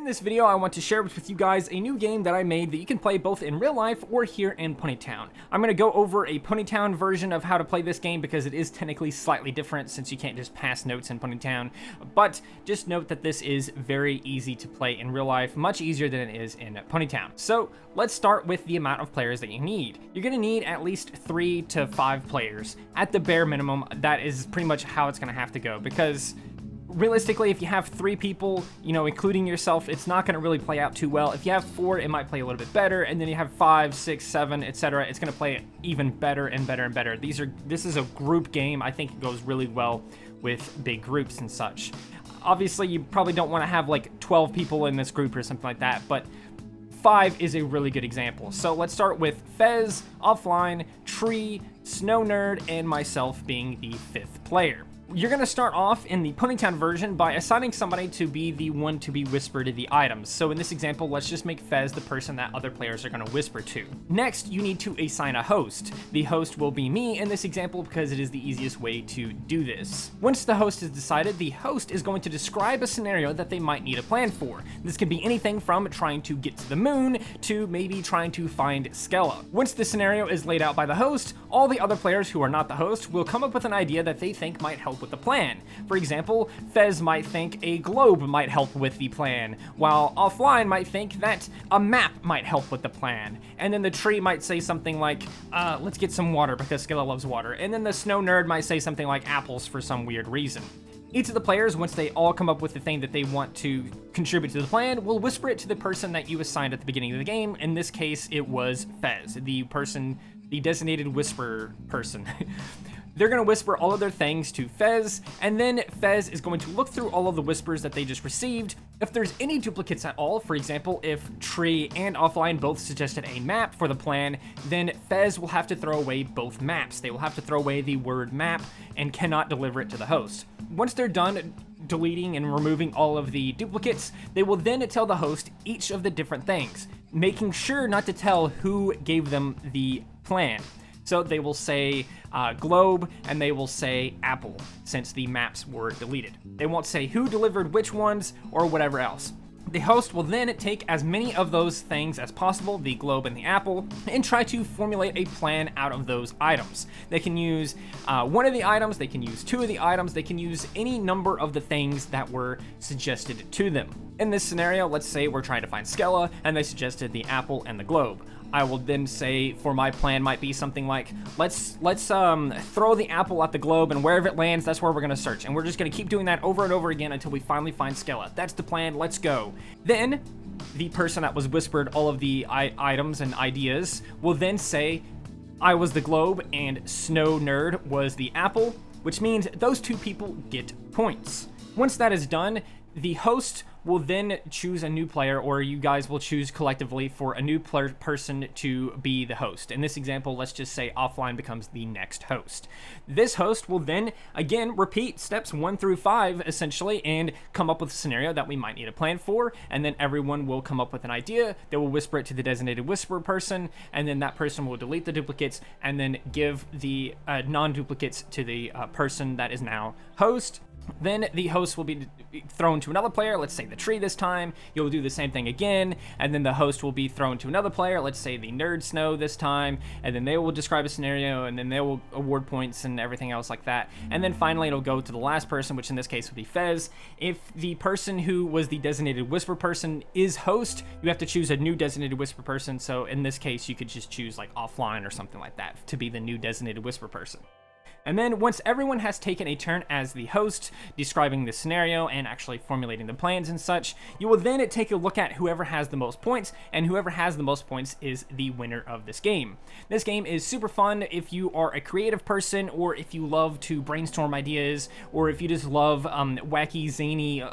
In this video, I want to share with you guys a new game that I made that you can play both in real life or here in Ponytown. I'm going to go over a Ponytown version of how to play this game because it is technically slightly different since you can't just pass notes in Ponytown, but just note that this is very easy to play in real life, much easier than it is in Ponytown. So let's start with the amount of players that you need. You're going to need at least 3 to 5 players. At the bare minimum, that is pretty much how it's going to have to go because realistically, if you have 3 people, including yourself, it's not going to really play out too well. If you have 4, it might play a little bit better, and then you have 5, 6, 7, etc. It's going to play even better and better and better. This is a group game. I think it goes really well with big groups and such. Obviously, you probably don't want to have like 12 people in this group or something like that, but 5 is a really good example. So let's start with Fez, Offline, Tree, Snow Nerd, and myself being the 5th player. You're going to start off in the Ponytown version by assigning somebody to be the one to be whispered to the items. So in this example, let's just make Fez the person that other players are going to whisper to. Next, you need to assign a host. The host will be me in this example because it is the easiest way to do this. Once the host is decided, the host is going to describe a scenario that they might need a plan for. This can be anything from trying to get to the moon to maybe trying to find Skella. Once the scenario is laid out by the host, all the other players who are not the host will come up with an idea that they think might help with the plan. For example, Fez might think a globe might help with the plan, while Offline might think that a map might help with the plan. And then the Tree might say something like, let's get some water because Skella loves water. And then the Snow Nerd might say something like apples for some weird reason. Each of the players, once they all come up with the thing that they want to contribute to the plan, will whisper it to the person that you assigned at the beginning of the game. In this case, it was Fez, the designated whisper person. They're going to whisper all of their things to Fez, and then Fez is going to look through all of the whispers that they just received. If there's any duplicates at all, for example, if Tree and Offline both suggested a map for the plan, then Fez will have to throw away both maps. They will have to throw away the word map and cannot deliver it to the host. Once they're done deleting and removing all of the duplicates, they will then tell the host each of the different things, making sure not to tell who gave them the plan. So they will say globe and they will say apple since the maps were deleted. They won't say who delivered which ones or whatever else. The host will then take as many of those things as possible, the globe and the apple, and try to formulate a plan out of those items. They can use one of the items, they can use 2 of the items, they can use any number of the things that were suggested to them. In this scenario, let's say we're trying to find Skella and they suggested the apple and the globe. I will then say for my plan might be something like, let's throw the apple at the globe and wherever it lands, that's where we're gonna search. And we're just gonna keep doing that over and over again until we finally find Skella. That's the plan, let's go. Then the person that was whispered all of the items and ideas will then say, I was the globe and Snow Nerd was the apple, which means those 2 people get points. Once that is done, the host will then choose a new player, or you guys will choose collectively for a new person to be the host. In this example, let's just say Offline becomes the next host. This host will then, again, repeat steps 1 through 5, essentially, and come up with a scenario that we might need a plan for, and then everyone will come up with an idea. They will whisper it to the designated whisper person, and then that person will delete the duplicates, and then give the non-duplicates to the person that is now host. Then the host will be thrown to another player, let's say the Tree this time. You'll do the same thing again, and then the host will be thrown to another player, let's say the Nerd Snow this time, and then they will describe a scenario, and then they will award points and everything else like that. And then finally it'll go to the last person, which in this case would be Fez. If the person who was the designated whisper person is host, you have to choose a new designated whisper person. So in this case, you could just choose like Offline or something like that to be the new designated whisper person. And then once everyone has taken a turn as the host, describing the scenario and actually formulating the plans and such, you will then take a look at whoever has the most points, and whoever has the most points is the winner of this game. This game is super fun if you are a creative person, or if you love to brainstorm ideas, or if you just love wacky, zany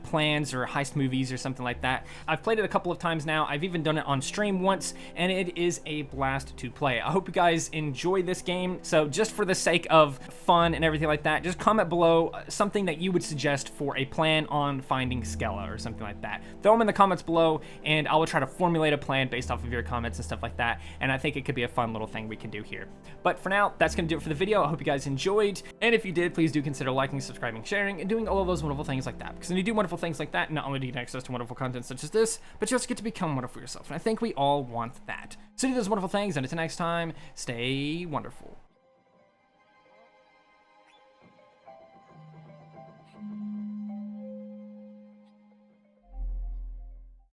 plans or heist movies or something like that. I've played it a couple of times now. I've even done it on stream once, and it is a blast to play. I hope you guys enjoy this game. So just for the sake of of fun and everything like that, just comment below something that you would suggest for a plan on finding Skella or something like that. Throw them in the comments below, and I will try to formulate a plan based off of your comments and stuff like that, and I think it could be a fun little thing we can do here. But for now, that's going to do it for the video. I hope you guys enjoyed, and if you did, please do consider liking, subscribing, sharing, and doing all of those wonderful things like that, because when you do wonderful things like that, not only do you get access to wonderful content such as this, but you also get to become wonderful yourself, and I think we all want that. So do those wonderful things, and until next time, stay wonderful.